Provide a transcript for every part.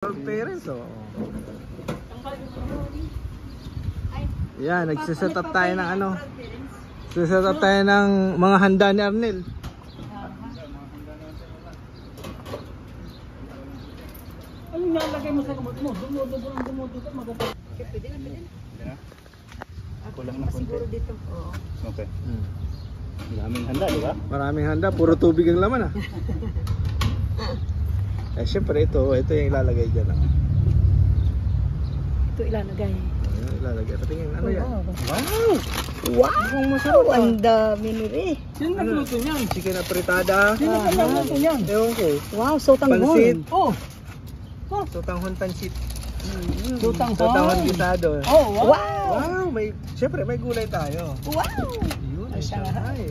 Parents, oh. Yan, nagsiset up tayo ng ano. Nagsiset up tayo ng mga handa ni Arnel. Ano nilalagay mo sa kamot mo? Dumudo ka maganda. Pwede na. Kulang na konti. Siguro dito. Oo. Okay. Maraming handa, di ba? Maraming handa, puro tubig ang laman, ah. Eh, syempre ito yung ilalagay dyan, ah. Ito ilalagay. Ayan, ilalagay. Patingin, ano yan? Wow! Mukhang masarap, ah. Ang dami nire. Sino nagluto niyan? Chicken apritada. Sino nagluto niyan? Ewan ko. Wow, sotanghon. Pansit. Oh! Sotanghon pansit. Sotanghon gisado. Oh, wow! Wow, syempre may gulay tayo. Wow! Yun, Ay, Shanghai.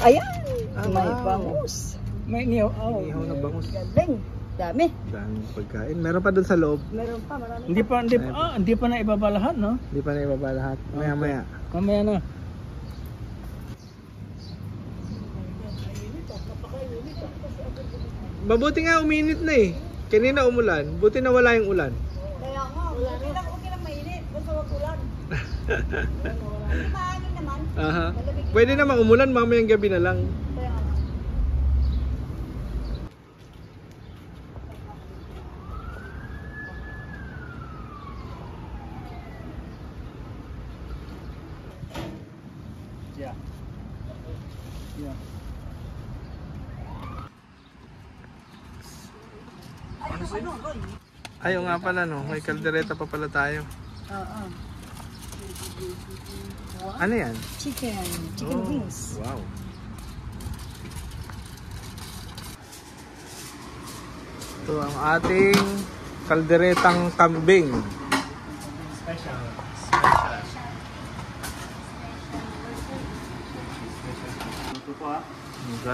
Ayan! May Wow. bangus. May niyo. Oh, Ihaw ng bangus. galing. Dami. Daming pagkain. Meron pa dun sa loob. Meron pa, marami. Hindi pa na ibaba lahat, no? Hindi pa na ibaba lahat. Maya-maya. Mamaya na. Mabuti nga uminit na eh. Kanina umulan. Buti na wala yung ulan. Kaya nga, okay lang mainit. Basta wag ulan. Mahangin naman. Aha. Pwede naman umulan mamayang gabi na lang. Kaya nga. Yeah. Yeah. Ayaw nga pala no. May kaldereta pa pala tayo. Oo. Ano yan? Chicken Oh, wings. wow. Ito ang ating kalderetang kambing. Special. Ito po ah.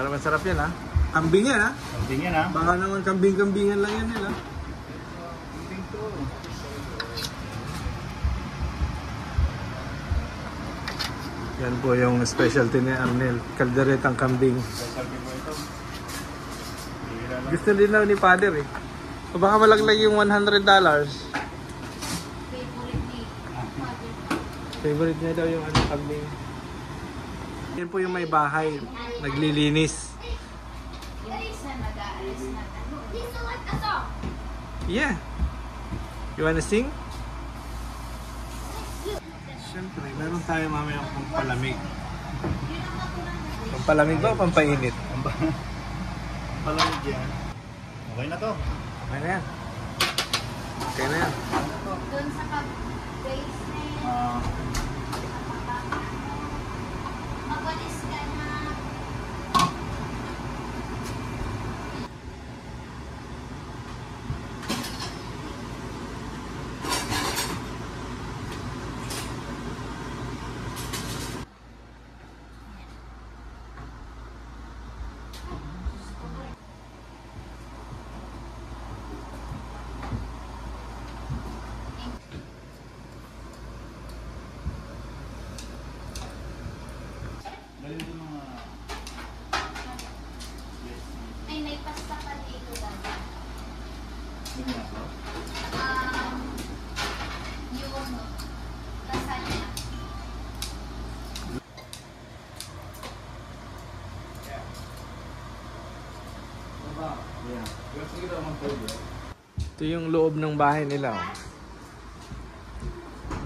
Masarap yan ha. Kambing yan ha. Kambing yan ah. Baka naman kambing-kambingan lang yan nila. Kambing to. Yan po yung specialty ni Arnel. Kalderetang kambing. Specialty po ito. Bihira lang. Gusto din daw ni Father eh. O baka malaglag yung $100. Favorite niya daw yung ano, kambing. Yan po yung may bahay. Naglilinis. Yeah. You wanna sing? Siyempre, meron tayo mamaya pampalamig. Pampalamig ba o pampainit? Palamig yan. Okay na to. Okay na yan. Okay na yan. Doon sa pag-basement, magwalis ka na. Dali mo mga... Ay, may pasta pa dito dati. Ganyan ako. Yung lasagna. Yeah. Sige daw mga pwede. Ito yung loob ng bahay nila. Oh.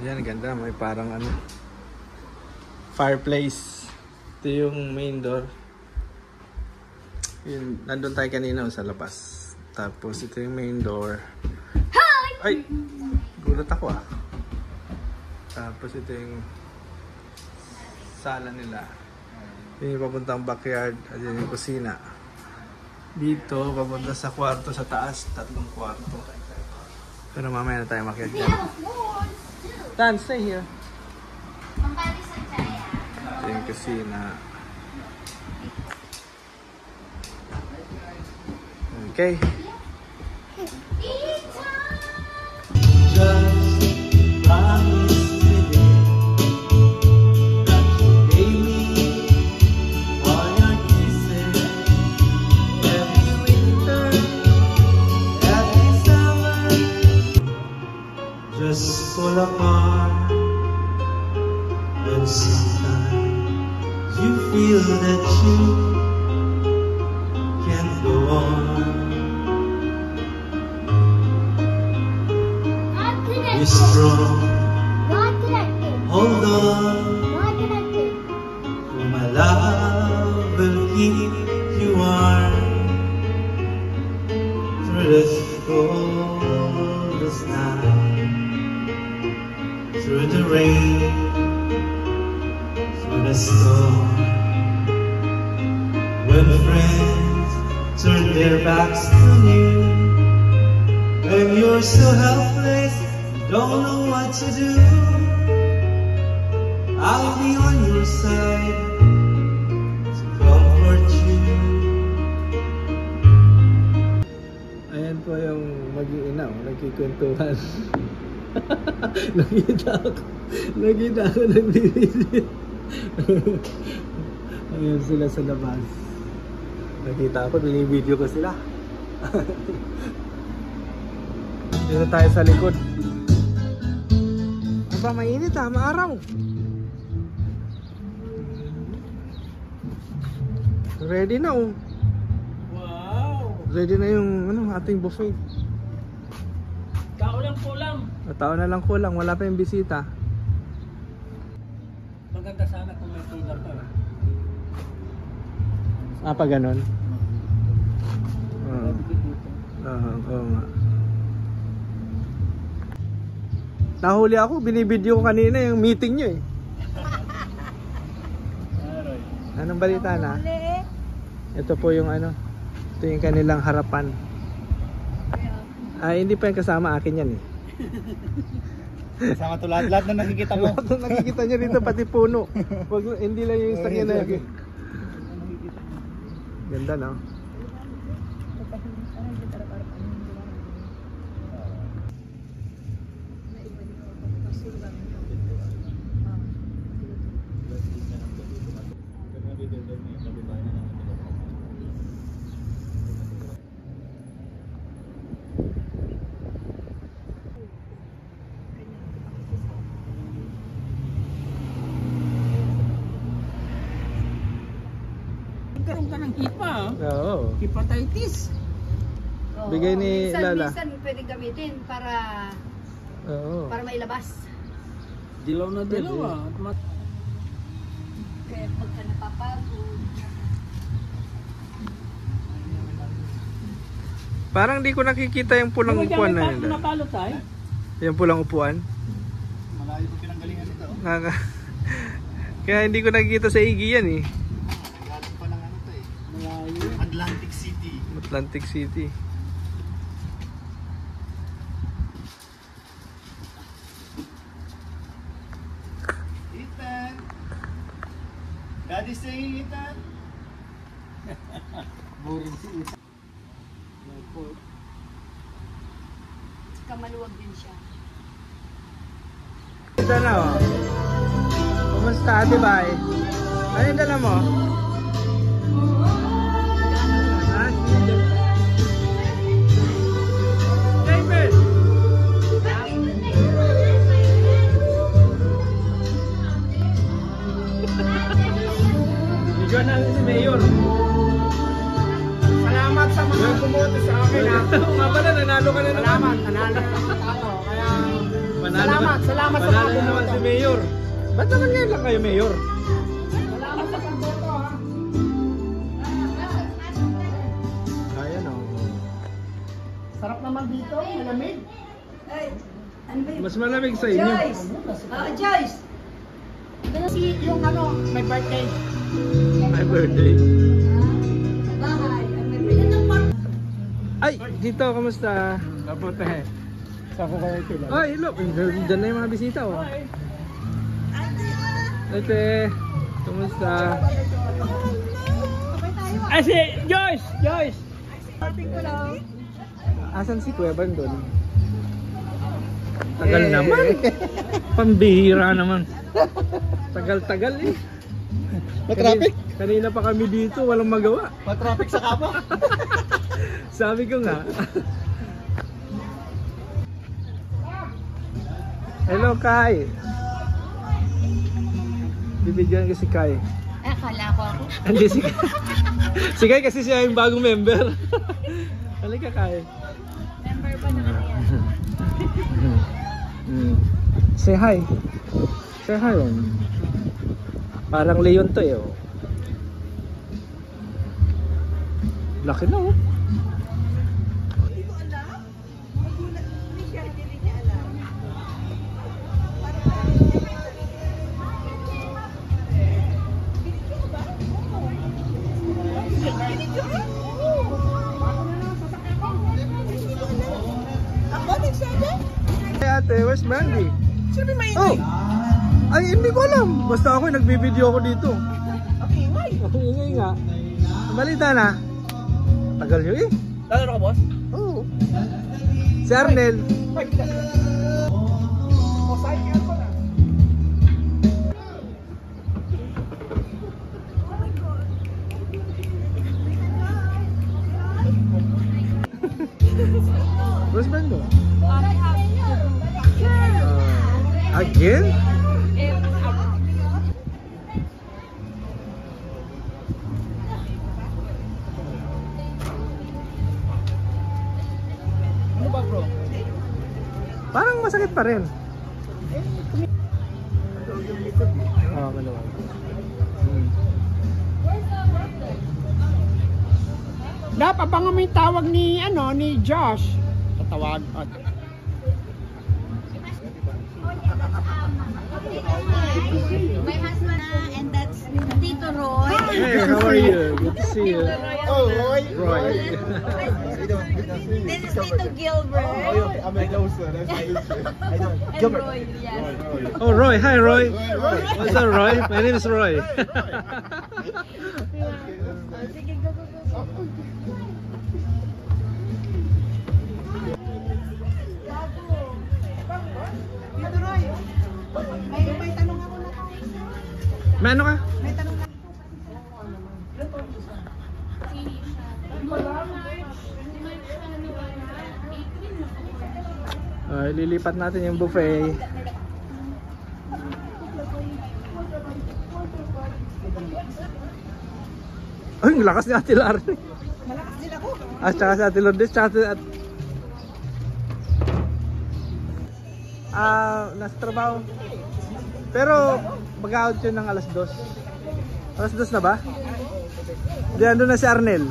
Yan, ganda. May parang ano, fireplace. Ito yung main door. Yun, nandun tayo kanina sa labas. Tapos ito yung main door. Ay! Gulat ako ah. Tapos ito yung sala nila. Yun yung papuntang backyard. At yun yung kusina. Dito, papunta sa kwarto sa taas. 3 kwarto. Pero mamaya na tayo makiag dyan. Dan, stay here. Pampali sa chaya. Ito yung kusina. Okay. Pizza! Promise today that you gave me all your kisses every winter, every summer. fall apart, and sometimes you feel that you can't go on. Be strong, hold on, for my love will keep you warm through the coldest night, through the rain, through the storm. When friends turn their backs on you, and you're so helpless, don't know what to do, I'll be on your side to comfort you. Ayan po yung mag-iina, nagkikwentuhan. Nakita ako nagbibideo. Ayan sila sa labas. Nakita ako, binibideo ko sila. Dito tayo sa likod. Aba, mainit ha, maaraw. Ready na oh. Wow! Ready na yung ating buffet. Tao lang kulang. Tao na lang kulang, wala pa yung bisita. Maganda sana kung may pila pa. Pa ganon? Oo nga. Nahuli ako, binibideo ko kanina yung meeting nyo eh. Anong balita na? Ito po yung ito yung kanilang harapan. Hindi pa yung kasama, akin yan eh. Kasama to lahat na nakikita mo. Lahat na nakikita nyo dito, pati puno. Hindi lang yung sakyan na yun. Ganda no? Magkaroon ka ng hipa. Oo. Hepatitis. Bigay ni Lala. Minsan pwede gamitin para Oo. mailabas. Dilaw na dilaw ah. Kaya pagka napapagod. Parang di ko nakikita yung pulang upuan na yun. Napalot ay? Yung pulang upuan. Malayo po pinanggalingan nito. Kaya hindi ko nakikita sa Iggy yan eh. Nagaling pa ng to eh. Malayo. Atlantic City. Atlantic City. Ethan! Daddy's saying Ethan! Boring si Isa. Saka maluwag din siya. Ito na oh. Kumusta? Diba eh? Ano yung dala mo? David! Bigyan natin si Mayor. Salamat sa mga bumoto sa akin ha. Nga pala, nanalo ka na naman. Salamat, nanalo ako. Kaya salamat sa mga Panalo naman bumoto. si Mayor. Ba't naman ngayon lang kayo Mayor? Salamat sa pagboto ha. Ayan o. Sarap naman dito, malamig. Ay, ano ba yun? Mas malamig sa inyo. Joyce! Joyce! Yung may birthday. My birthday. Bahay. May pinatapar. Ay, dito, kamusta? Kapote. Saan ko kayo sila? Ay, look, dyan na yung mga bisita oh. Ate, kamusta? Ay si Joyce! Joyce! Asan si Kuya Bandon? Tagal naman. Pambihira naman. Tagal-tagal eh. Matraffic? Kanina pa kami dito, walang magawa. Matraffic sa kapa? Sabi ko nga. Hello, Kai. Bibigyan ko si Kai. Akala ko ako. Hindi si Kai. Si Kai kasi siya yung bagong member. Halika, Kai. Member pa naman yan. Say hi. Say hi. Parang Leon to eh. Oh. Laki na oh. Hey ate, where's Mandy? Sino may Oh! Ay, hindi ko alam. Basta ako nagbibideo ako dito. Okay, why? Ang ingay nga. Balita na. Tagal nyo eh. Lalo ka, boss? Oo. Si Arnel. Where's Mango? Again? Ano ba, bro? Parang masakit pa rin. Oo, maluwag. Dapat abangan mo yung tawag ni, ni Josh. Tatawag. My husband and that's Tito Roy. Hey, how are you? Good to see you. Oh, Roy. Roy. This is Tito Gilbert. I'm a closer. That's my issue. I don't. And Roy, yes. Oh, Roy. Hi, Roy. Roy. What's up, Roy? My name is Roy. Sige, go, go, go. May tanong ako na. May ano ka? May tanong na. Lilipat natin yung buffet. Ay, ang lakas ni Ate Lar. Malakas din ako. Tsaka si Ate Lourdes, tsaka si nasa trabaho. Pero mag-out yun ng alas 2. Alas 2 na ba? Di, ando na si Arnel.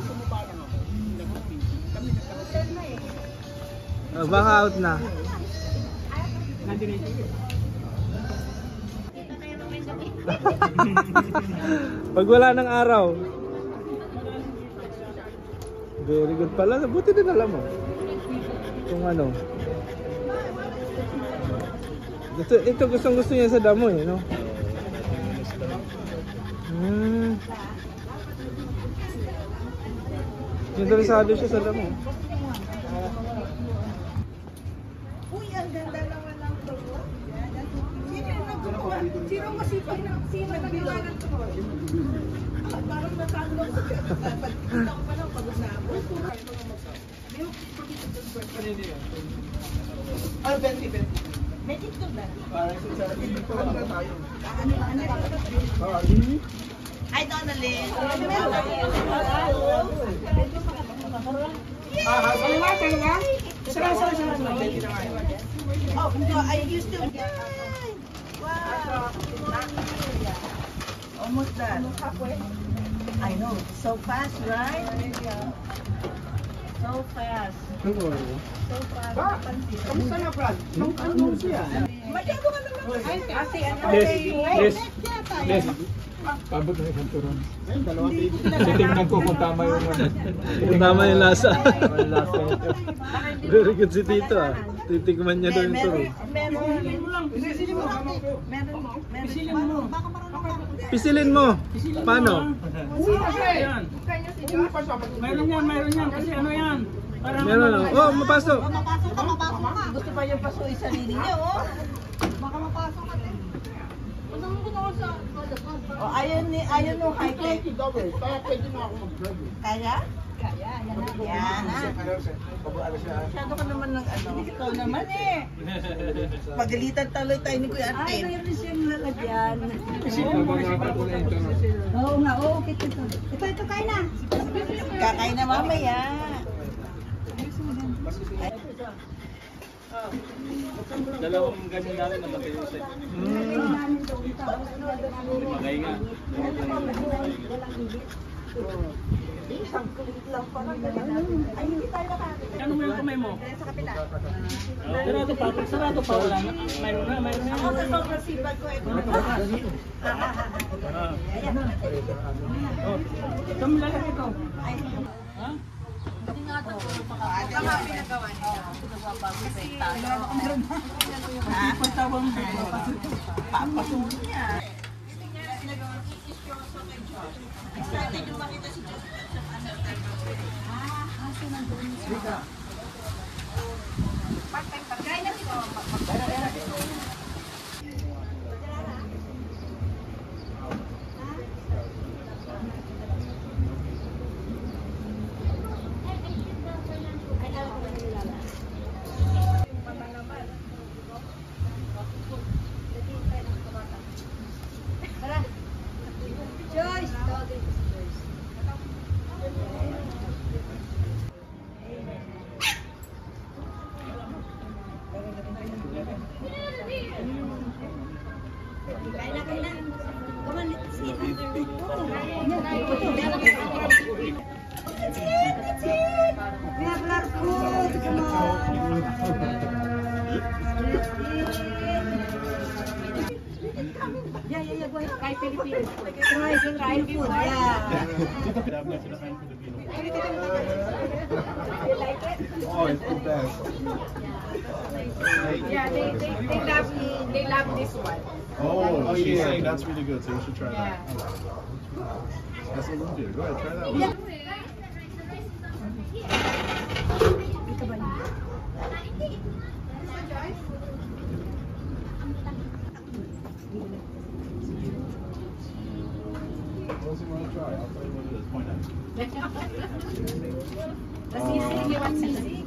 Baka out na. Pag wala ng araw. Very good pala. Buti din alam mo. Kung ano. Ito gustong-gusto niya sa damo eh, no? Interesado siya sa damo. Uy, ang ganda naman ng tubo. Sino yung nagtutuwa? Sino masipag na? Sino nagawa ng tubo? Parang natalo ko. Pagkita ko pa lang pag-usapon. Ano, 20. May TikTok ba? Ay, Donalyn. Oh, no, I used to. Wow. Almost done. I know. So fast, right? So fast. So fast. Kamusta na, Brad? Ano siya? Masyado ka naman. Ay, kasi ano. Yes. Pabot na isang turon. Titingnan ko kung tama yung kung tama yung lasa. Very good si Tito ah. Titikman niya daw yung turon. Pisilin mo. Paano? Mayroon yan. Kasi ano yan? Meron lang. Oh, mapasok. Mapasok ka. Gusto pa yung pasuin sarili niya, oh. Baka mapasok ka din. Oh, ayaw nung high-tech. Kaya pwede na ako mag-drive. Kaya? Kaya. Yan na. Masyado ka naman ng ano. Ikaw naman eh. Pagalitan taloy tayo ni Kuya Ate. Ay, mayroon siyang lalagyan. Oo nga, oo. Ito, kain na. Kakain na mamaya. Dalawang ganyan namin malaki yung set. Magay nga. Isang kulit lang pa lang. Ay, hindi tayo nakakita. Ano mo yung kamay mo? Sa kapila. Sarado pa. Pag sarado pa, wala na. Mayroon na, mayroon na. Ako sa sobrang sipag ko. Ito na. Ito mo lang ito. Ha? Tama pinagawa niya. Pagtawang mo. Papatulog niya. Excited yung makita si Diyos. Pagkain na ito. Joyce! Kain na, kain na. Come on, let's eat. Let's eat. We have a lot of food. Come on. Yeah. Go ahead. Try Philippines. Try food. Yeah. Oh, it's the best. Yeah, they love this one. Oh, she's saying that's really good, so you should try that. That's what we'll do. Go ahead, try that one. What else you want to try? I'll tell you what it is. Point at The sisig, you want sisig?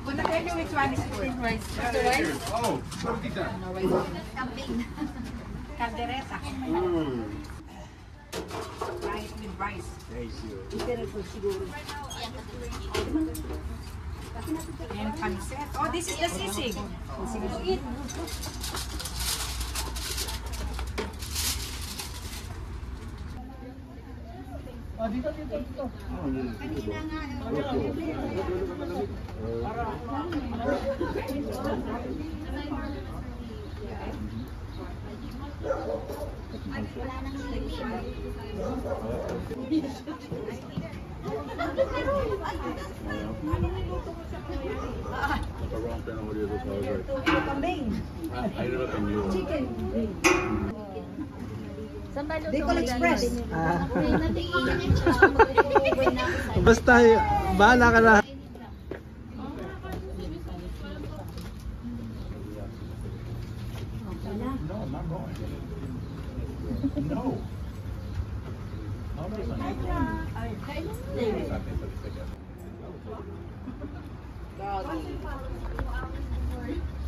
Kung na-tell you which one is good. The rice? Oh, what have you done? Caldereta. Try it with rice. Thank you. And pancit. Oh, this is the sisig. Oh, dito. Bicol Express. Basta, bahala ka na. No, I'm not going. No.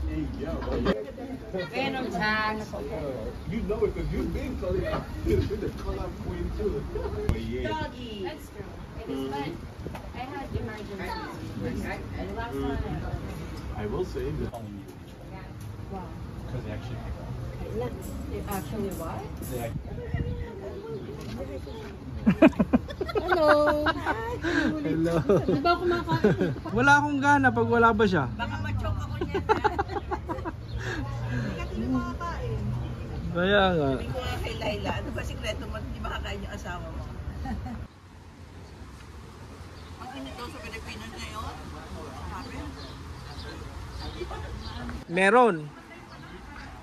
Hey, yo. Venom Jack. You know it because you've been calling out. You're the call-out queen too. Oh, yeah. Doggy. That's true. It is fun. I had emergency. Last time. I will say that calling you. Wow. Because they actually pick up. Actually, what? They Hello. Hello. Wala akong gana pag wala ba siya. Baka ma-choke ako niya. Hindi ka din makakain. Kaya nga. Sabi ko nga kay Laila, ano ba sikreto mo? Hindi makakain yung asawa mo. Ang init daw sa Pilipinas ngayon. Sabi? Meron.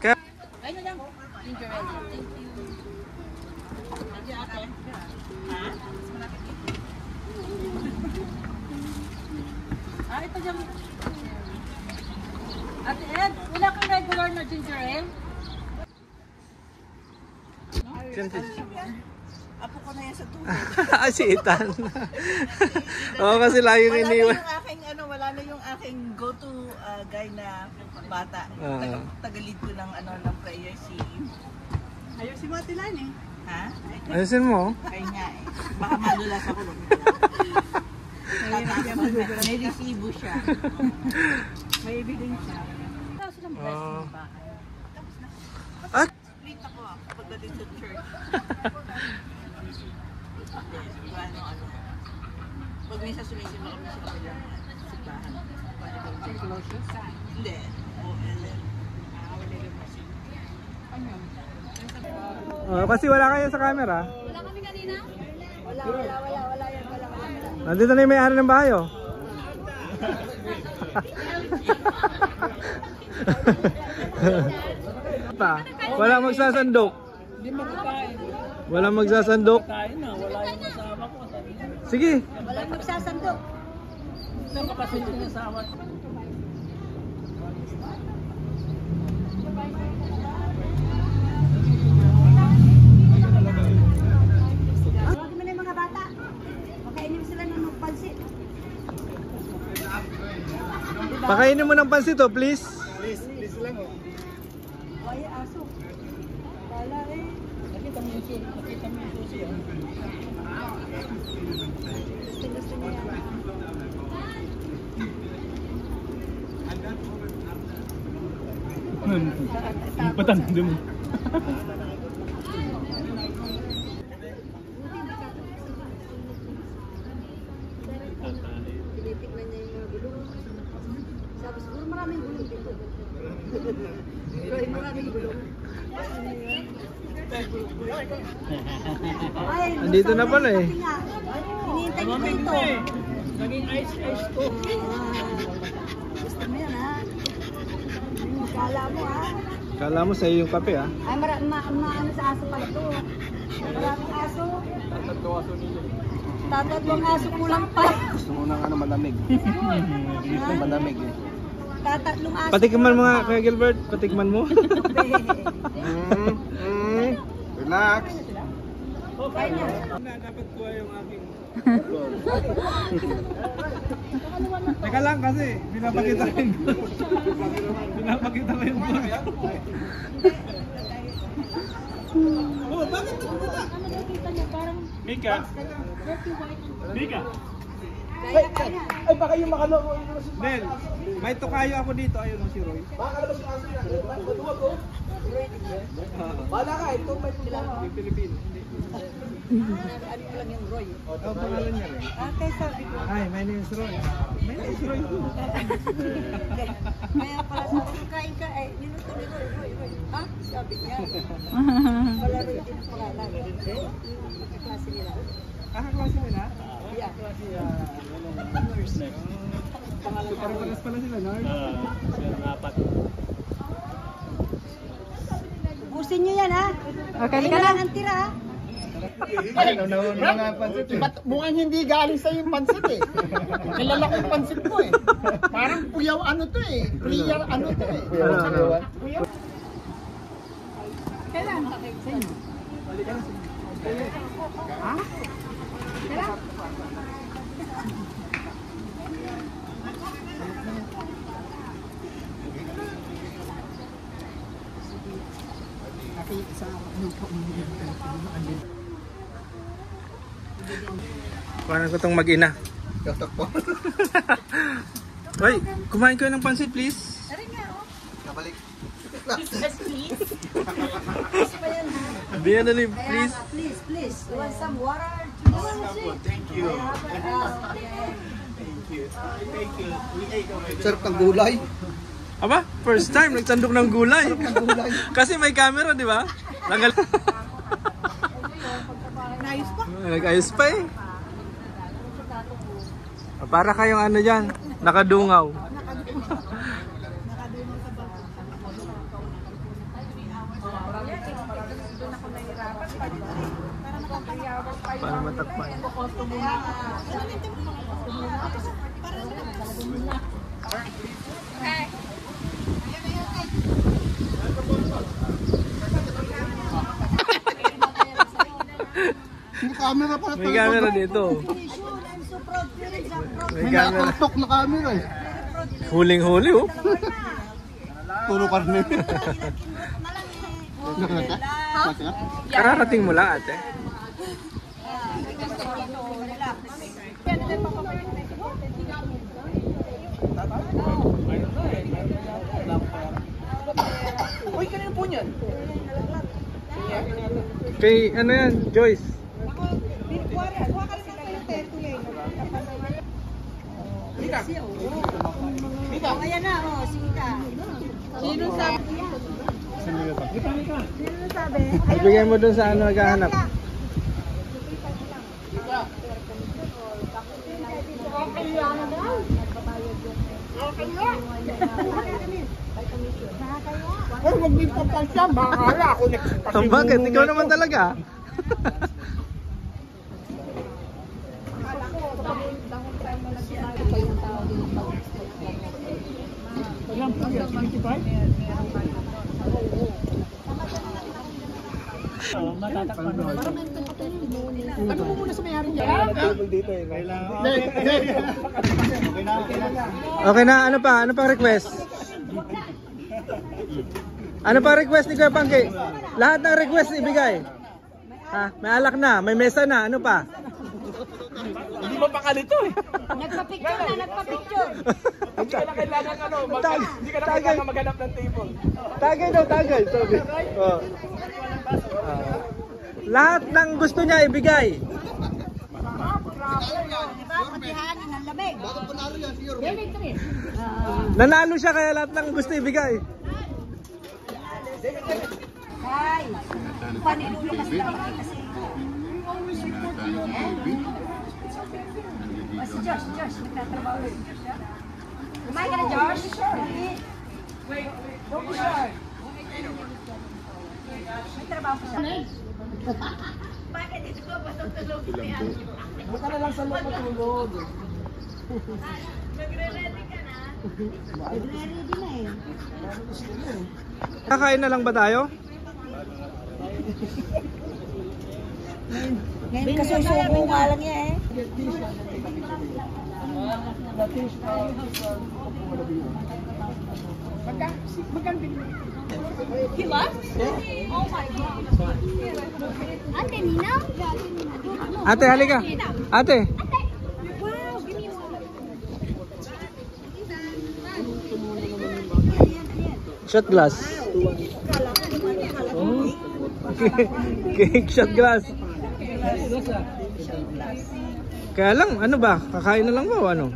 Kaya Ay, na lang. Thank you, Reggie. Thank you. Hindi ate. Ha? ito dyan. Ate Ed, wala kang regular na ginger ale? Apo ko na yan sa tubig. Si Ethan. Oo, kasi laging iniwan. Wala na yung aking go-to guy na bata. Tagalid ko ng ng prayer si... Ayusin mo Ate Lan eh. Ha? Ayusin mo. Kaya nga eh. Baka malulas ako. May resibo siya. May evidence siya. Tapos ng blessing yung bahay. Tapos na. At? Split ako pagdating sa church. Pag may sasulisin ako sa kabilang simbahan. Hindi. Kasi wala kayo sa camera. Wala kami kanina? Wala yan. Nandito na yung may-ari ng bahay, oh. Wala magsasandok. Hindi magkakain. Wala magsasandok. Kain na, wala yung asawa ko. Sige. Walang magsasandok. Napakasin yung asawa ko. Huwag mo na yung mga bata. Makainin sila ng pansit. Pakainin mo ng pansit, oh, please. Please lang oh. Ay, aso. Kala eh. Nakita mo yung susi. Nakita mo yung susi. Gusto niya yan. Ang patanda mo. Tinitignan niya yung mga gulong. Sabi siguro maraming gulong dito. Pero maraming gulong. Ay, Andito na pala eh. hinihintay ko ito. Naging ice ko. Gusto mo yan ha? Kala mo ha? Kala mo sa'yo yung kape, ah. Ay, ano sa aso pa ito. Maraming aso. Tatatlong aso kulang pa. Gusto mo ng malamig. Malamig eh. Tatatlong aso. Patikman mo nga, Kuya Gilbert. Patikman mo. Relax. Dapat kuha yung aking... Teka lang kasi, pinapakita ko yung pinapakita ko yung Oh, bakit ito pumunta? Mika? Mika? Ay, baka yung makaloko. Nel, may tukayo ako dito. Ayun si Roy. Baka kalabas yung aso yan. Maduwag ko. Bala ka, ito may problema. Yung Pilipino. Ano ko lang yung Roy. Oh, pangalan niya rin. Ate, sabi ko. Hi, my name is Roy. My name is Roy too. Kaya pala sabi ko, kain ka. Eh, niluto ni Roy. Ha? Sabi niya. Wala rin din ang pangalan. Yung klase nila. Kaklase nila? Yeah. Paras pala sila, Nard. Ubusin niyo yan ha. Okay ka lang ang tira ha. Mukhang hindi galing sa yung pansit eh. Kilala ko yung pansit mo eh. Parang puyaw ano to eh. Clear ano to eh. Ano? Kailan makakit sa inyo? Ha? Kailan? Paano ko itong mag-ina? Hoy, kumain kayo ng pansit, please. Tara nga oh. Nabalik. Yes, please. Please pa yan ha. Bigyan na please. Kaya, please. You want some water? Thank you. Sarap ng gulay. Aba, first time nagsandok ng gulay. Kasi may camera, di ba? Nayos pa. Nag-ayos pa eh. Para kayong ano dyan, nakadungaw. Para matakpan. May camera pala May camera dito. May camera. Tok na camera eh. Huling-huli oh. Puro karne. Kararating mo lang ate. Uy, kanina po niyan. Kay ano yan, Joyce? Ayan na, oh, sita. Sino sabi? Ibigay mo dun sa ano naghahanap. Ay, wag din pa siya. Bakala ako next. Bakit? Ikaw naman talaga. Ilan po yan? 25? Matatakpan mo. Ano mo muna sa mayari niya? Okay na, ano pa? Ano pa request? Ano pa request ni Kuya Pangke? Lahat ng request ibigay. Ha? May alak na, may mesa na, ano pa? Hindi mo pa kalito eh. Nagpa-picture na, nagpa-picture. Hindi ka na kailangan hindi ka na kailangan maghanap ng table. Tagay daw, tagay. Sabi. Oh. Lahat ng gusto niya ibigay. Diba? Patihanin ng lamig. Nanalo siya kaya lahat ng gusto ibigay. Ay, panilulukas lang kasi. O si Josh, nagtatrabaho na si Josh. Kumain ka na, Josh? May trabaho pa siya. Bakit dito ba patutulog niya? Buka na lang sa loob matulog. Nagre-ready ka na? Nagre-ready na eh. Kakain na lang ba tayo? Ngayon kasusuko nga lang yan eh. He left? Oh my God. Ate, Nina? Ate, halika. Ate. Wow, give me one. Shot glass. Cake shot glass. Kaya lang, ano ba? Kakain na lang ba o ano?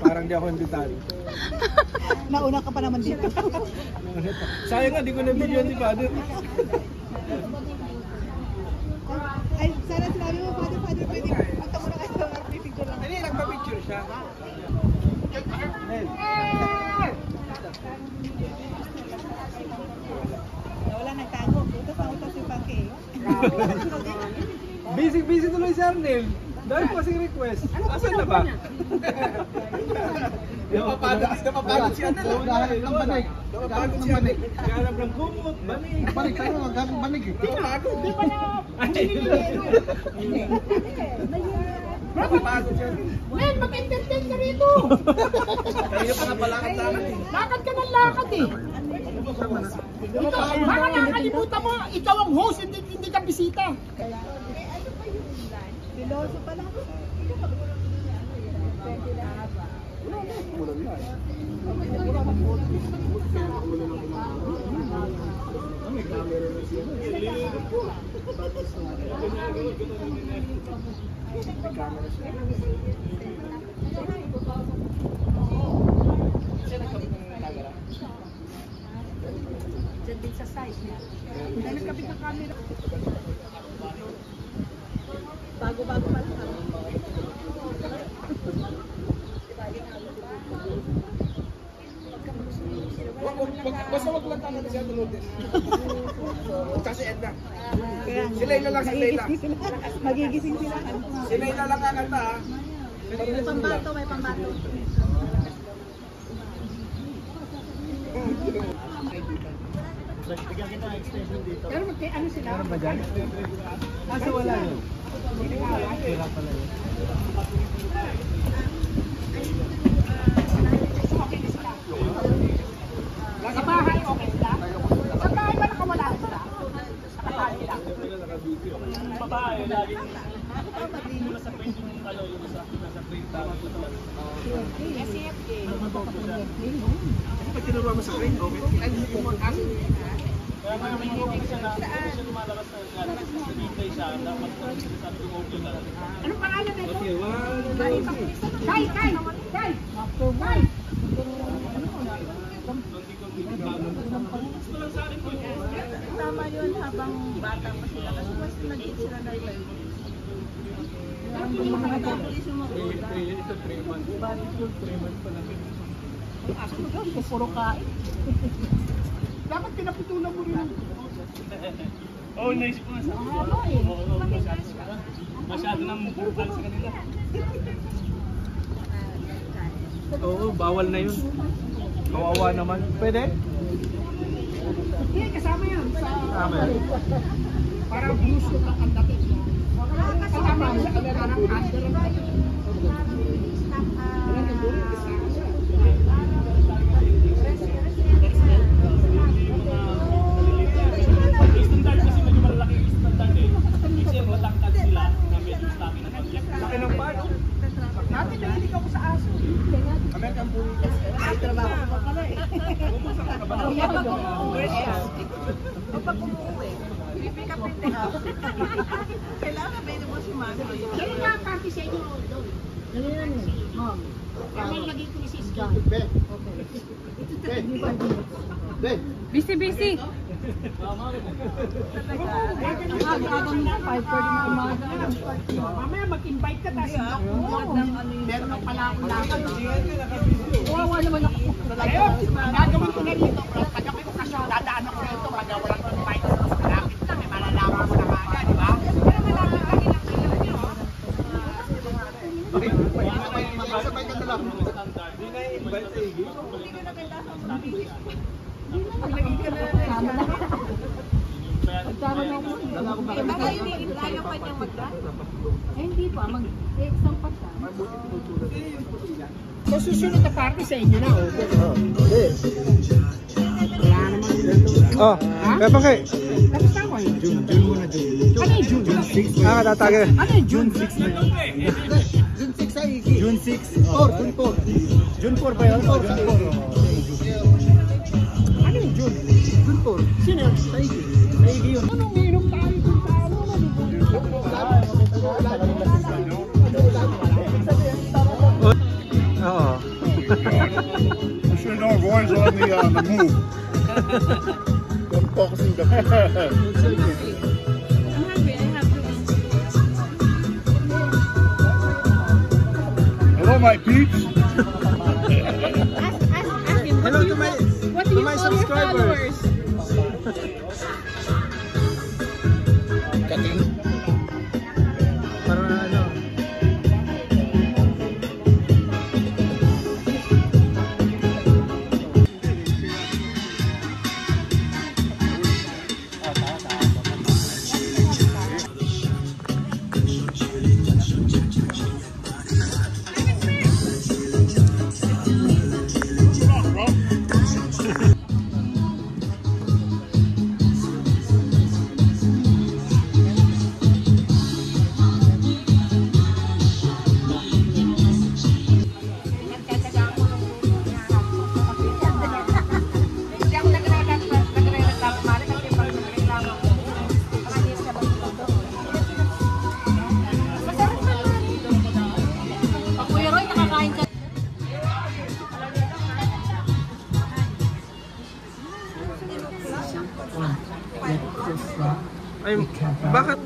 Parang di ako imbitado. Nauna ka pa naman dito. Sayang nga, di ko na-video ni Father. Ay, sana sinabi mo, Father, pwede punta mo na kayo sa picture lang. Hindi, nagpa-picture siya. Wala nagtago. Utos na utos yung pangke. Busy tuloy si Arnel. Dahil po kasing request. Asan na ba? Napapagod si Arnel. Dahil ng banig. Napapagod si Arnel. Ganap ng kumot, banig. Banig tayo, magkakang banig eh. Di ba na? Napapagod si Arnel. Men, mag-entertain ka rito. Kanina pa napalakad namin eh. Lakad ka ng lakad eh. Ikaw, baka nakakalimutan mo, ikaw ang host, hindi ka bisita. Piloso pa lang. Diyan din sa side niya. Nagkabit ng camera. Bago-bago pa lang. Basta wag lang tanong siya tulog din. Kasi Edna. Si Layla lang, si Layla. Magigising sila. Si Layla lang kakanta ha. May pambato, may pambato. Pero ano sila? Meron ba dyan? Kaso wala yun. Wala pala yun. Sa bahay, okay sila? Sa bahay ba nakawala sila? Sa bahay lang. Babae, lagi mula sa print yung ano, yung sa print Pag tinuruan mo sa crane, okay? Kailan mo ang asin? kaya kaya may okay siya na kung siya lumalabas na nag-display siya, dapat sabi yung okay na. Anong pangalan nito? Okay, 1, 2, 3. Kai! Kai! Kai! Kai! Tama yun habang bata pa sila kasi mas nag-eat sila na yun. Yung mga pulis yung mag-uula. Ito 3 months. Bakit yung 3 months pa lang? Ako mo doon, puro kain. Dapat pinaputulan mo rin. Oh, naisip ko nga sa Haba eh. masyado nang brutal sa kanila. Oo, bawal na yun. Kawawa naman. Pwede? Hindi, kasama yan. Tama yan. Para gusto ka ang dating. Kasama yan. Parang under ang dating. Standard kasi medyo malaki yung standard eh. Kasi matangkad sila na medyo stocky na pag Laki ng paano? Dati nahilig ako sa aso. American Bully. Ay, trabaho ko pa pala eh. Kapag umuwi, pipick up in the house. Kailangan may naman si Mano. Kaya nga ang party sa inyo doon. Ano yan eh? Mom. Kaya may naging ko ni Sis John. Ben. Ben. Busy. Aga-aga nila, 5:30 na umaga. Mamaya mag-invite ka tayo. Meron ng pala akong lakad. Kawawa naman ako. Ayun, gagawin ko na rito. Pag ako'y okasyon, dadaan ako rito. Pag walang invite sa malapit lang, may malalaman ko na kaya, di ba? Pero malapit lang ilang kailan nyo. Okay, sabay ka na lang. Hindi na i-invite sa Iggy. Tama na. Tama na ako. Baka inilayo pa niyang mag-dance. Eh, hindi pa. Mag-exam pa siya. So, susunod na party sa inyo na, okay? Wala naman. Oh, kaya pa kay. Tapos tama yun. June muna, June. Ano yung June? June 6. Ah, tatagay. Ano yung June 6 na yun? June 6 ay Iggy. June 6. 4, June 4. June 4 ba yun? June 4. Ano yung June? June 4. Sino yun? Sa Iggy. Sa Iggy yun. Anong umiinom tayo dun sa ano? Oo. I'm sure no boys on the move. I'm focusing the I'm hungry. I have to eat. Hello, my peeps. Ask him, Hello to my what do you my call your subscribers. followers? Para ano? Kuya Roy, nakakain ka. Ay, bakit?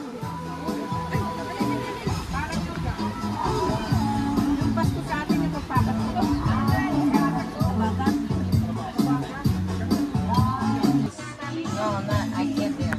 Yung pasto sa atin yung pagpapasto. No, I'm not. I can't do it.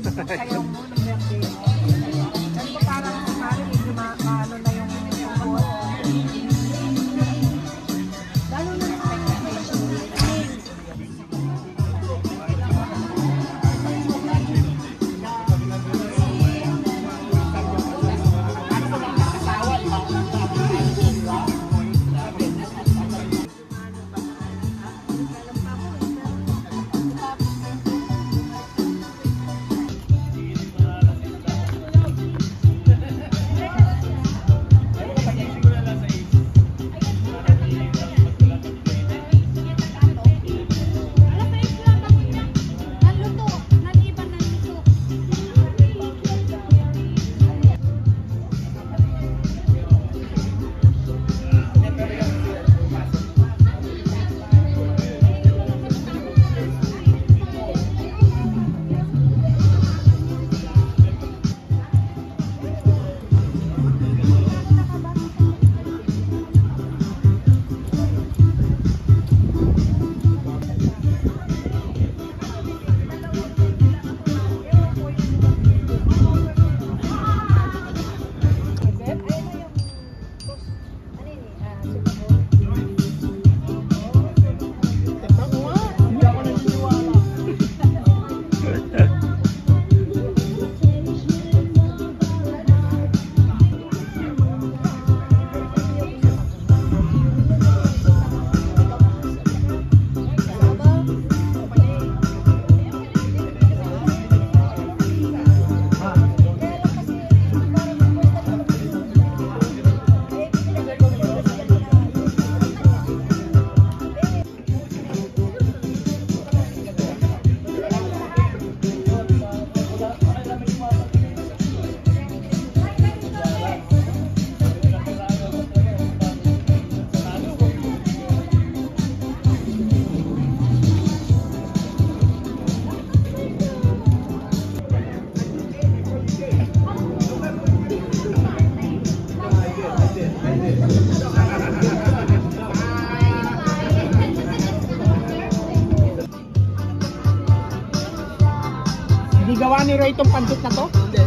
Hindi gawa ni Roy itong pancit na to? Hindi.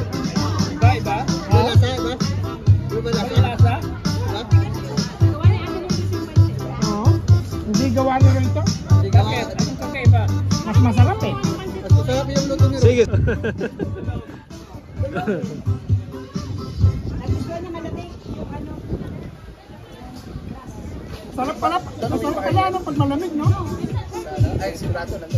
Iba? Wala lasa, ba? Wala May lasa? Oo. Hindi gawa ni Roy ito? Bakit? Anong kakaiba? Mas masarap eh. Mas masarap yung luto ni Roy. Sige. Sarap pala. Masarap pala ano pag malamig, no? Ay, sigurado lang.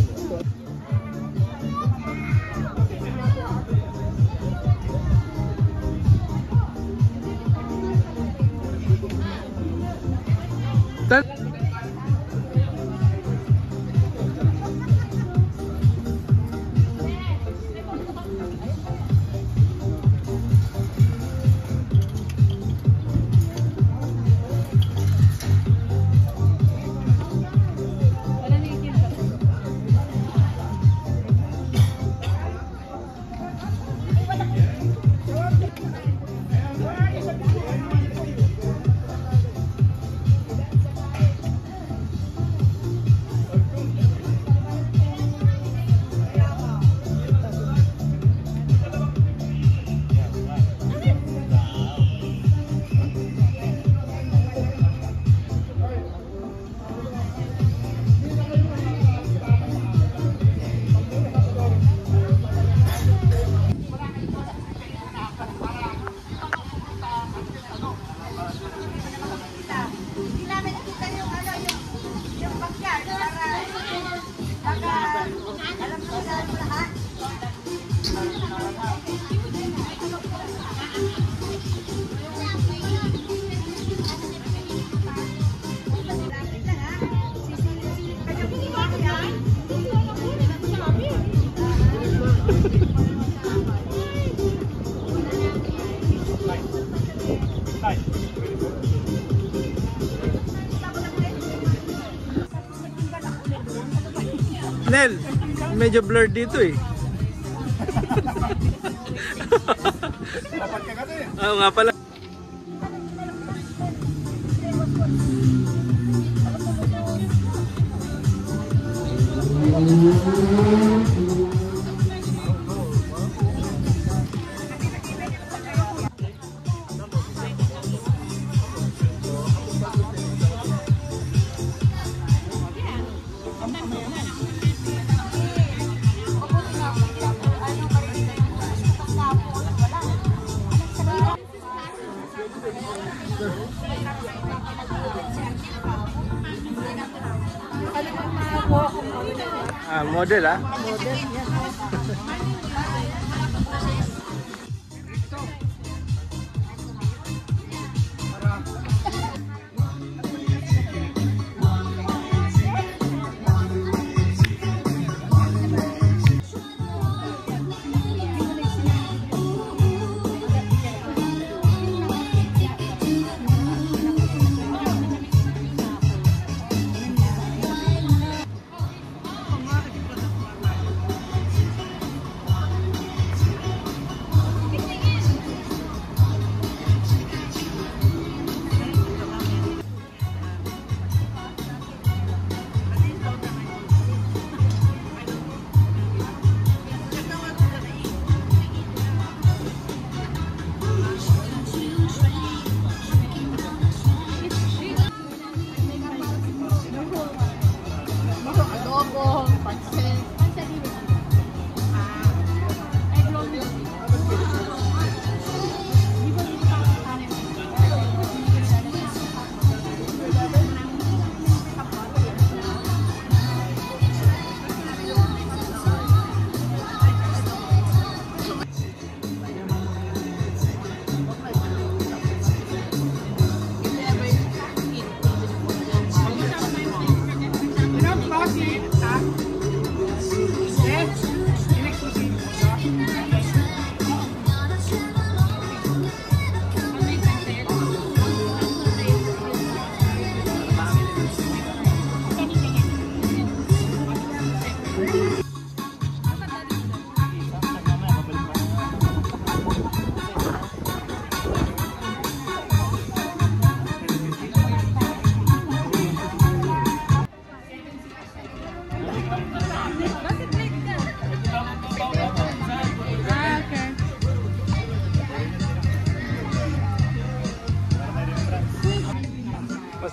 Nel, medyo blurred dito eh. Dapat ka kasi. Oo nga pala. Model ah.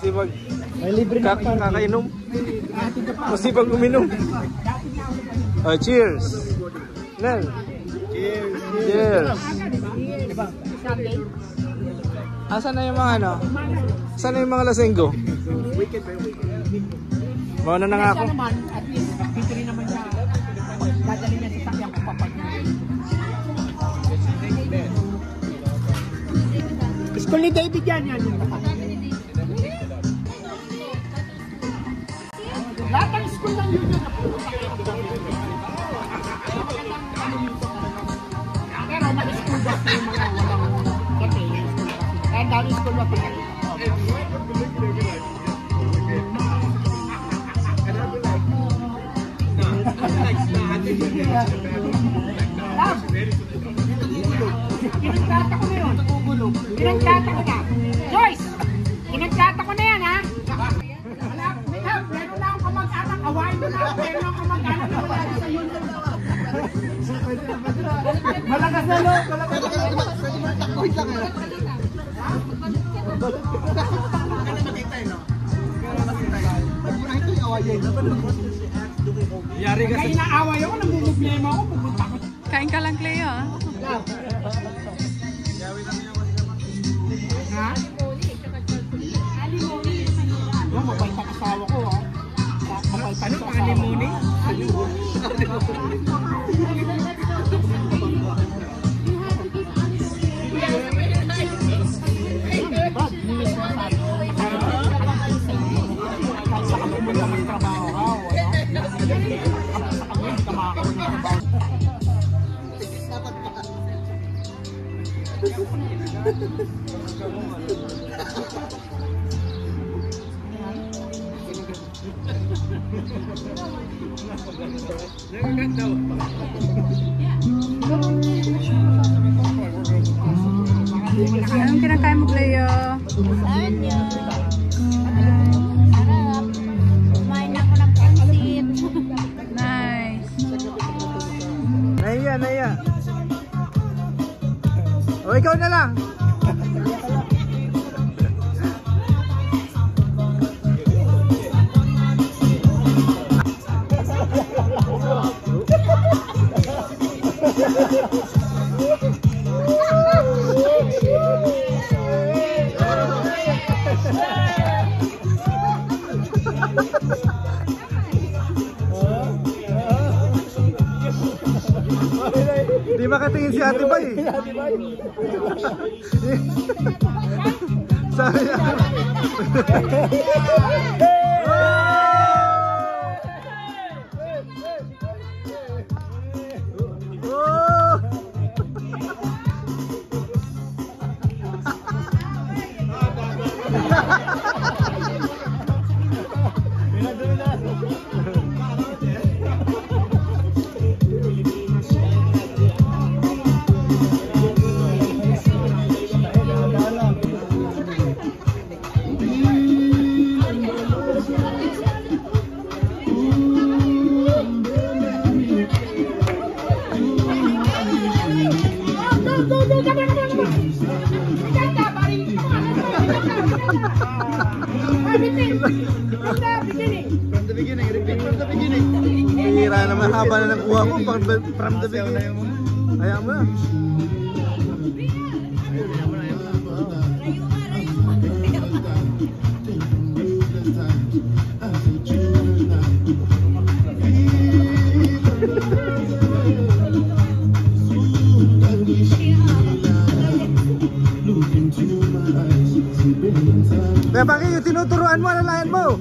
Masipag kakainom. Masipag uminom. Oh, cheers. Nel. Cheers. Cheers. Asan na yung mga ano? Asan na yung mga lasenggo? Mauna na nga ako. At least, dito rin naman siya. Dadali niya sa sakyang kapapag. School ni David yan yung kapapag. Lahat ng school ng yun na puro sa kayo. Pero mag-school bus na yung mga walang kasi yung school bus. Kaya dami school bus na rin. Kinagkata ko na yun. Kinagkata ko na. Joyce! Kinagkata ko na yan ha. Meron na akong kamag-anak. Awain mo na ako. Meron na akong kamag-anak na wala sa yun. Malakas na lo. Wait lang ha. Kaya inaaway ako. Namumugmema ako. Pupunta ko. Kain ka lang, Cleo, ah. Ha? Mabait ang asawa ko, ha? Mabait ang asawa ko. Alimony? Anong kinakain mo, Cleo? Lasagna. Sarap. Kumain ako ng pansit. Nice. Naiya. O, ikaw na lang. makatingin si Ate Bay. Sabi niya. Hira naman, haba na nakuha ko from the beginning. Ayaw mo na. Kaya bakit yung tinuturuan mo, alalayan mo?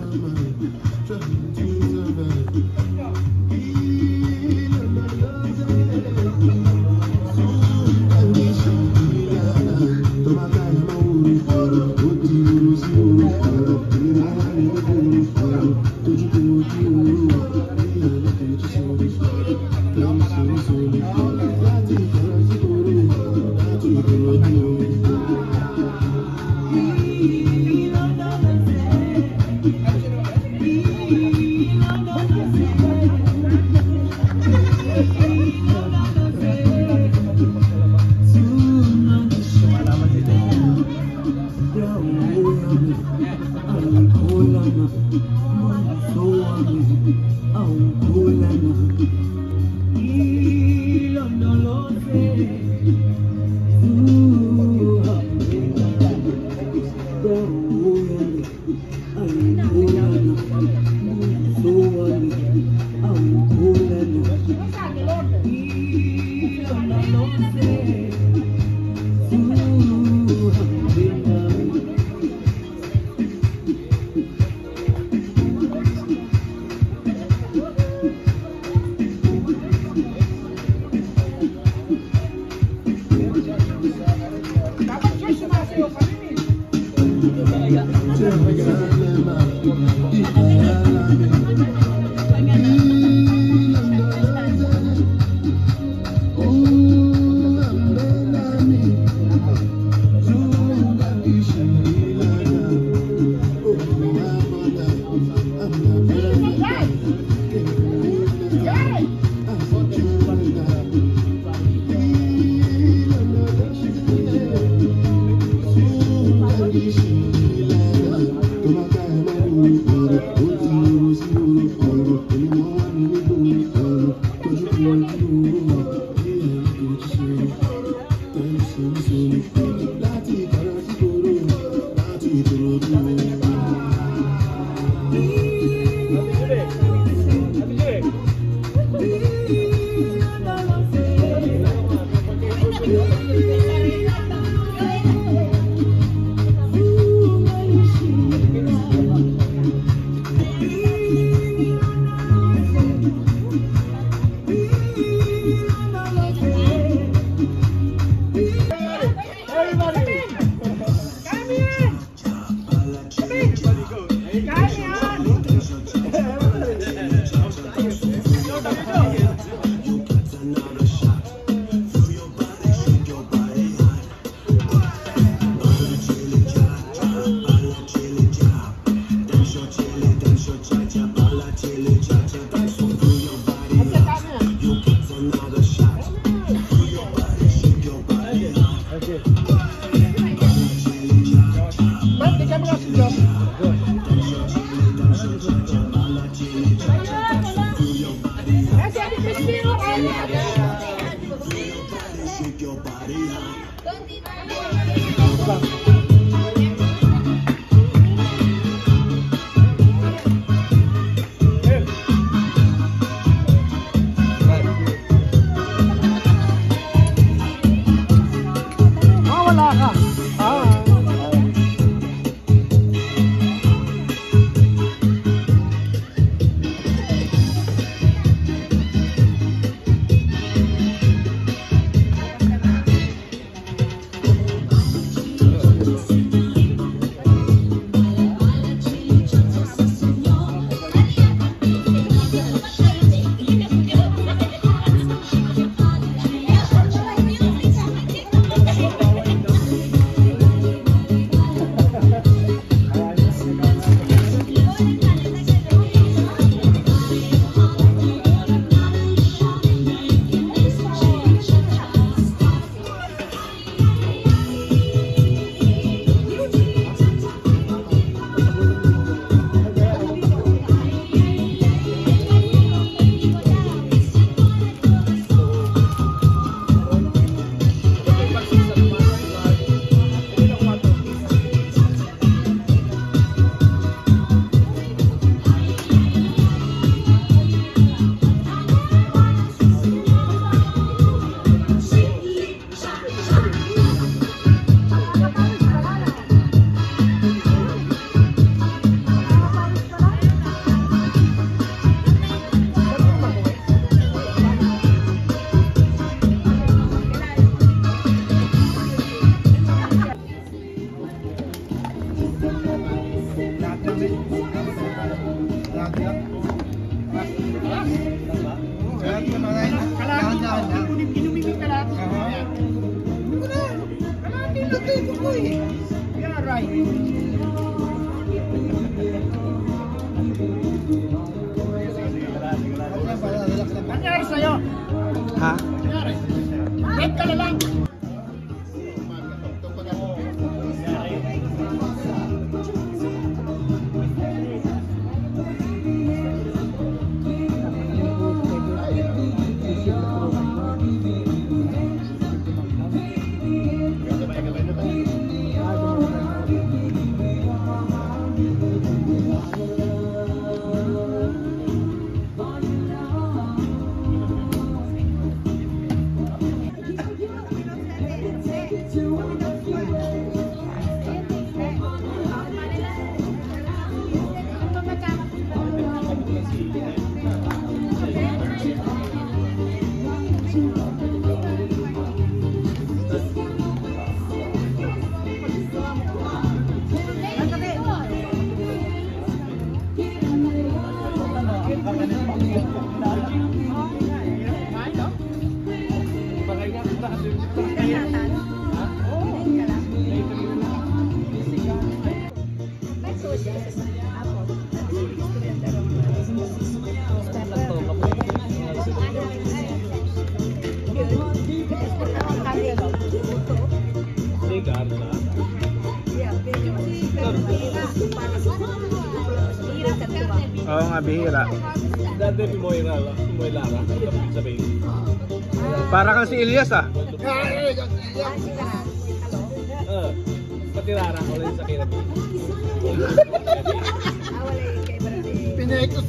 Legal na. Oo nga, bihira. Dati Pimoy Lara. Sabihin. Para kang si Elias ah. Pati Lara, wala yung sa kinabi. Pinekos.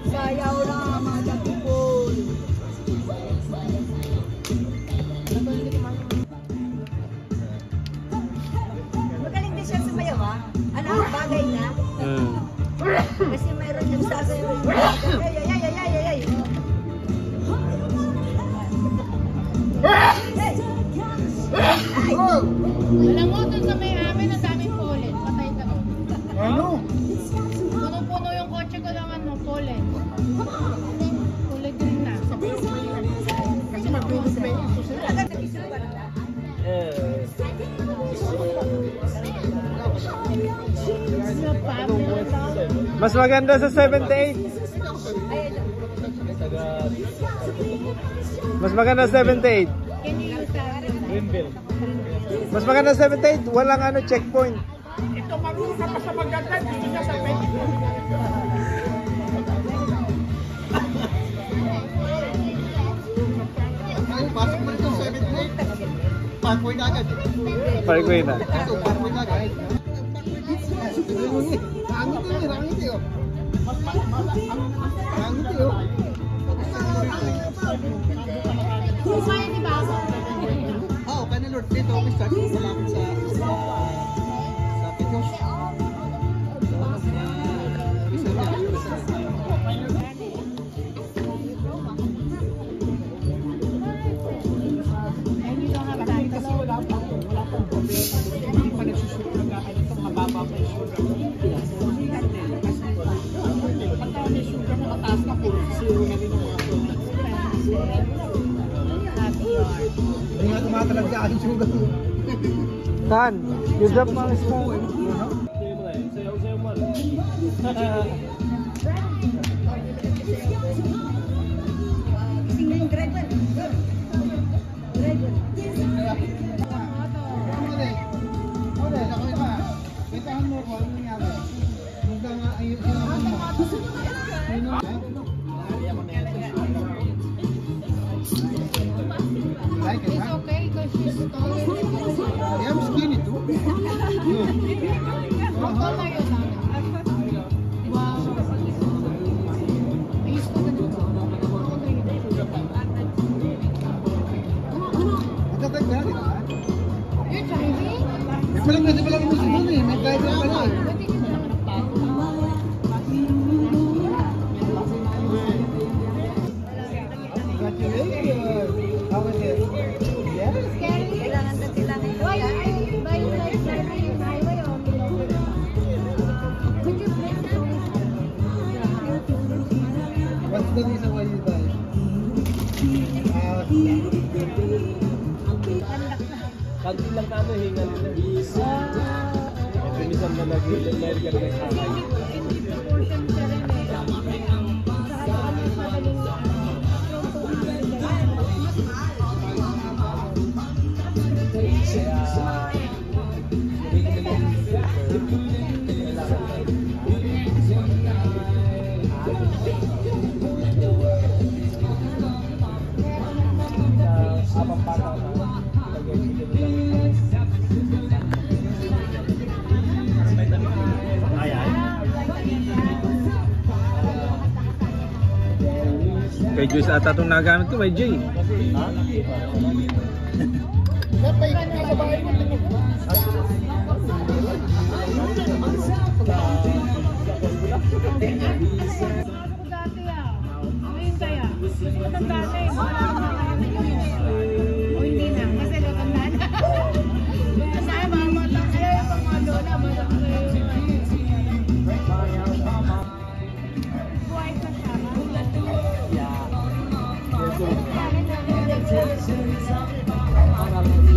Sayaw na mga people. Magaling din siya sumayaw ah. Ano, bagay na. Kasi mayroon yung sasayaw. Ay. Alam mo, dun sa may amin, ang daming pollen. Patay ka doon. Ano? Punong-puno yung kotse ko ng pollen. Kulay green na. Kasi magbibig pa yung susunod. Mas maganda sa 78. Mas maganda sa 78. Can you use that? Greenville. Mas maganda sa 78. Walang ano checkpoint. Ito marunong ka pa sa maganda, gusto niya sa pwede. Ay, pasok mo rin 78. Parkour na agad. Parkway na. Ito, parkour na agad. Rangit yun. Kumaya, di ba ako? Oo, kaya Lord, dito ako start malapit sa Picos. And you don't have that. Kasi wala pang problema. Hindi pa nagsusunod na ito, mababa pa yung sugar. Pagka may sugar na mataas na po, zero na rin ang mga products. Hindi nga tumatalag sa aking sugar. Saan? You drop mga spoon. Sayaw mo. Gising na yung driver. Driver. Itahan mo ko, ano nangyari? Hanggang ayun like it, It's huh? okay because she's taller than you. Yeah, I'm skinny too. How tall are you, Lana? Wow. Ayos ka ganun. How old are you? Magkatagda, di ba? You're driving? Pwede pala kung gusto doon eh. May driver pala eh. Ba't hindi ka naman nagtago? Congratulations! How was it? Yeah? Kailangan na sila ngayon. Why you like driving in highway or below? Could you please do What's the reason why you died? Kanto lang ka hingal nila. Ito minsan na nag-dahil ka rin sa akin. Hindi proportion siya rin eh. Saka mas madaling Kay Juice ata itong nagamit ko, may J. ako dati ah. Ngayon kaya. Mas matanda na eh. Wala akong nakakamit yun. O hindi na. Kasi natanda na. Kasi ay mga mata. Ayaw yung mga lola. Buhay ka siya.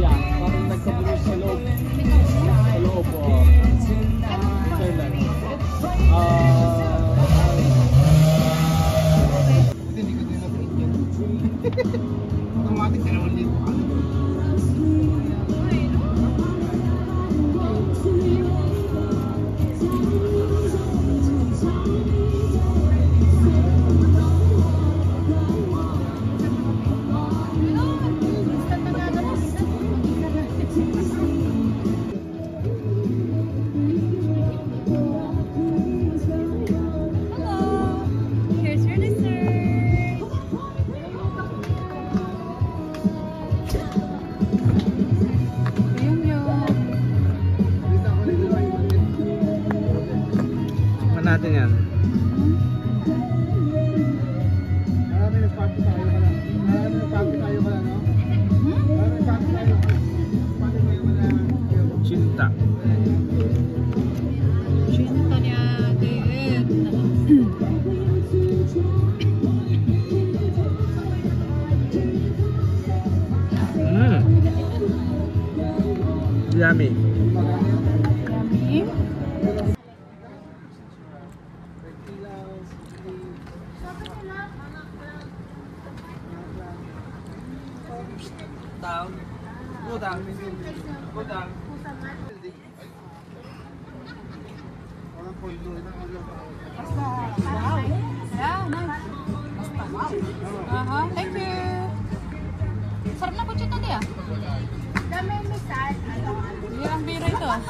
Yeah. natin yan. Marami nagpapit tayo ka lang. Marami nagpapit tayo ka lang, no? Marami nagpapit tayo. Pagpapit tayo ka lang. Cinta. Shinta niya, David. Yummy. Yummy. Down. Go down. Go down. Wow. Yeah, nice. Thank you. Sarap na kutsito di ah. Dami misal. Birang bira ito ah.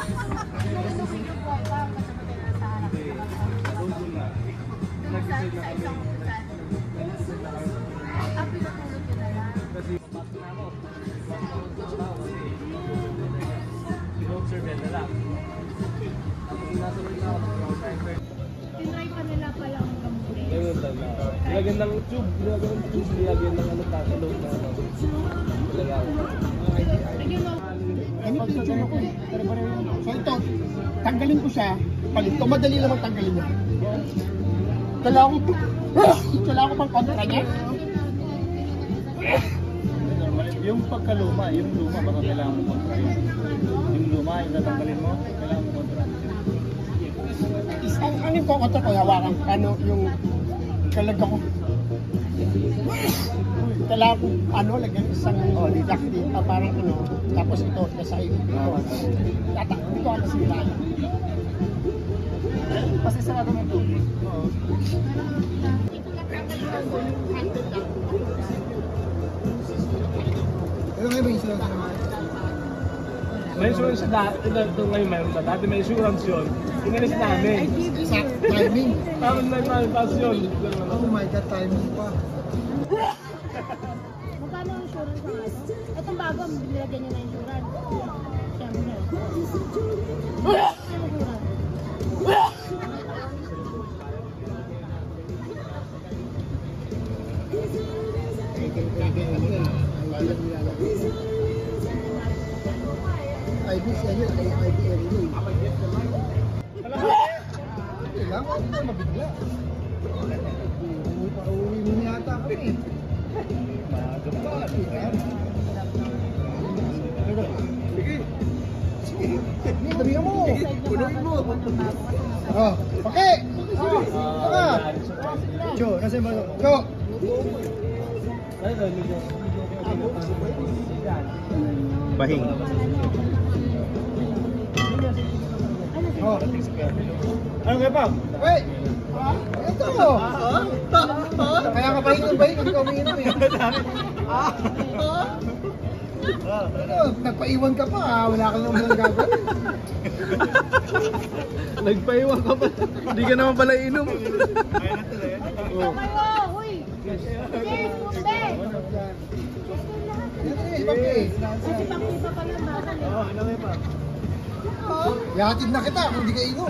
Tinry pa nila palang kamuli. Nilagyan ng tube, nilagyan ng ano, tatalog na ano. Ganito yung tune ko eh. So ito, tanggalin ko siya, palit ko. Madali lang tanggalin niya. Kailangan ko pang kontra niya. Yung pagkaluma, yung luma, baka kailangan mo kontra yun. Yung luma, yung tatanggalin mo, kailangan mo kontra. Ano yung kontra ko, hawakan? Ano yung kalaga ko? Kailangan ko, lagyan isang jack dito, parang ano, tapos ito, nasa iyo. Dito ako nasira. Kasi sarado mo ito. Ano nga ba yung sila naman? May insurance dati, ito ngayon meron na. Dati may insurance yun. Inalis namin. Sa timing. Tapos may pass yun. Oh my God, timing pa. Magkano ang insurance ng ano? Itong bago, nilagyan niyo na insurance. Siyempre. IBC ano, IBC lang, mabigla. Pauwi mo yata kami. Sige, damihan mo. Punuin mo. Oh, okay. Tama. Jo, nasa ba? Jo. Bahing. Oh. Ano kayo pa? Wait! Ito! Kaya ka ba hindi ka umiinom eh. Nagpaiwan ka pa, wala ka naman ang gagawin. Nagpaiwan ka pa. Hindi ka naman pala inom. Kayo, huy! Cheers, kumbe! Kasi pang-iba pa lang bakal eh. Ano kayo pa? Yatid na kita kung hindi ka inom.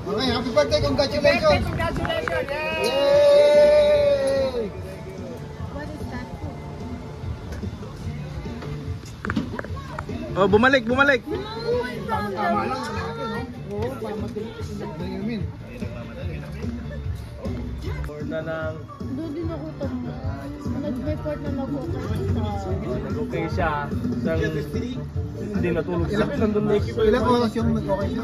Okay, happy birthday, congratulations! Congratulations! Yay! What is that food? Oh, bumalik. Tama lang sa natin, no? Oo, para madali kasi nagdayamin. Or na lang, Doon din ako tamo. Nag-report na nag-okay siya. Hindi natulog siya. Nandun na Ilang oras yung nag-okay siya?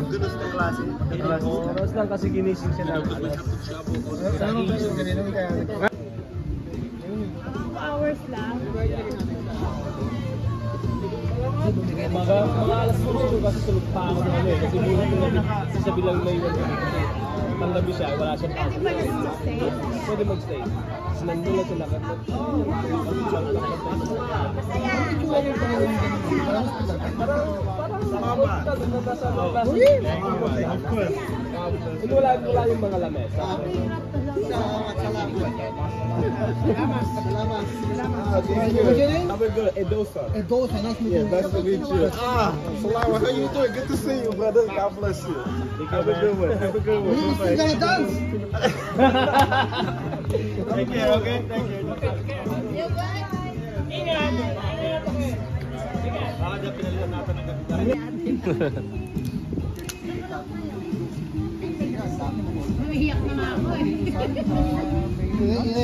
ilang oras lang kasi ginising siya ng alas. Ano ba yung ganito? Kaya 2 hours lang. Mga alas 8 kasi tulog pa ako na ano eh. Kasi buhay ko na sa bilang may iwan kami. Panggabi siya, wala siyang pasok. Pwede mag-stay. Nandun lang siya nakatap. parang Of course. Wala yung mga lamesa. Edosa. Edosa, nice to meet you. Nice to meet you. Salama, how you doing? Good to see you, brother. God bless you. Have a good one. Have a good one. We still gonna dance. Take care, okay? Thank you. Umiiyak na nga ako eh.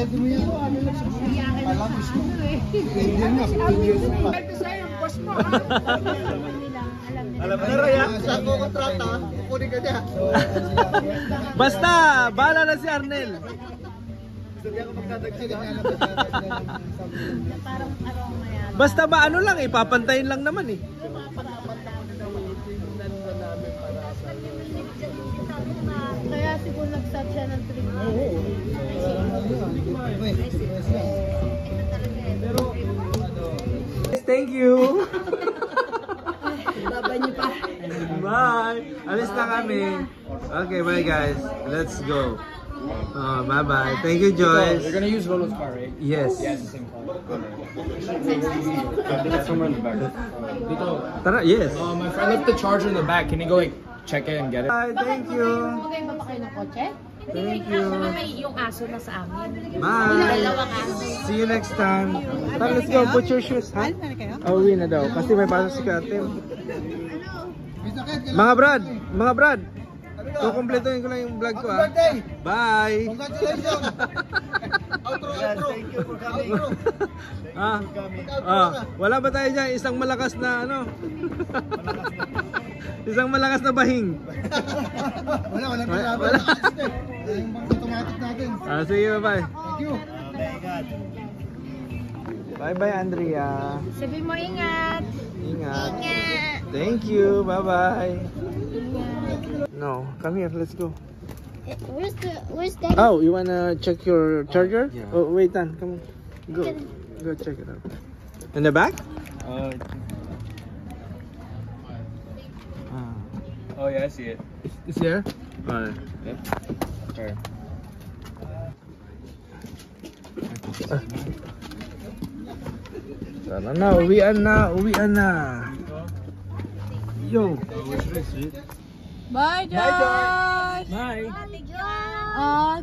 Umiiyak na ako eh. Alam mo na, Raya. Saan ko kontrata? Kukunin ka niya. Basta, bahala na si Arnel. Sabi ako magdadagdag. Parang maya. Basta ba ano lang eh, papantayin lang naman eh. Kaya siguro nag-start siya ng 3 Thank you. Baba niyo pa. Bye. Alis na kami. Okay, bye guys. Let's go. Bye-bye. Thank you, Joyce. You're gonna use Rolo's car, right? Yes. Yeah, it's the same car. Somewhere in the back. Dito. Tara, yes. My friend left the charger in the back. Can you go like check it and get it? Bye, thank you. Okay, ba pa kayo ng kotse? Thank you. Yung aso na sa amin. Bye. See you next time. Tara, let's go. Put your shoes, ha? Uwi na daw. Kasi may pasok si Katim. Mga Brad. Kukumpletuhin ko lang yung vlog ko, ha? Bye. Congratulations. Outro. Thank you for coming. Wala ba tayo dyan? Isang malakas na ano? Isang malakas na bahing. Wala pa. Wala yung automatic natin. Sige, bye-bye. Thank you. Bye-bye, Andrea. Sabi mo ingat. Ingat. Thank you. Bye-bye. No, come here. Let's go. Where's that? Oh, you wanna check your charger? Yeah. Oh, wait, Dan. Come on. Go check it out. In the back? Oh yeah, I see it. It's here? Alright. Yep. Sure. Tara na, uwian na. Yo. Bye, Joyce! Bye.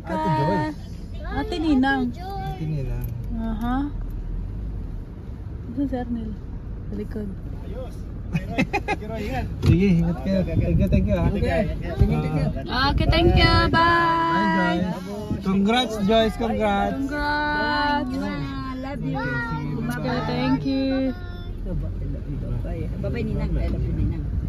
Okay. Ate Ninang. Tingin lang. Aha. Ito si Arnel. Sa likod. Sige, ingat kayo. Thank you. Okay. Okay, thank you. Bye, Bye! Joyce. Congrats, Joyce. Congrats. Congrats! Love you. Okay, thank you. Bye-bye, Ninang. I love you, Ninang.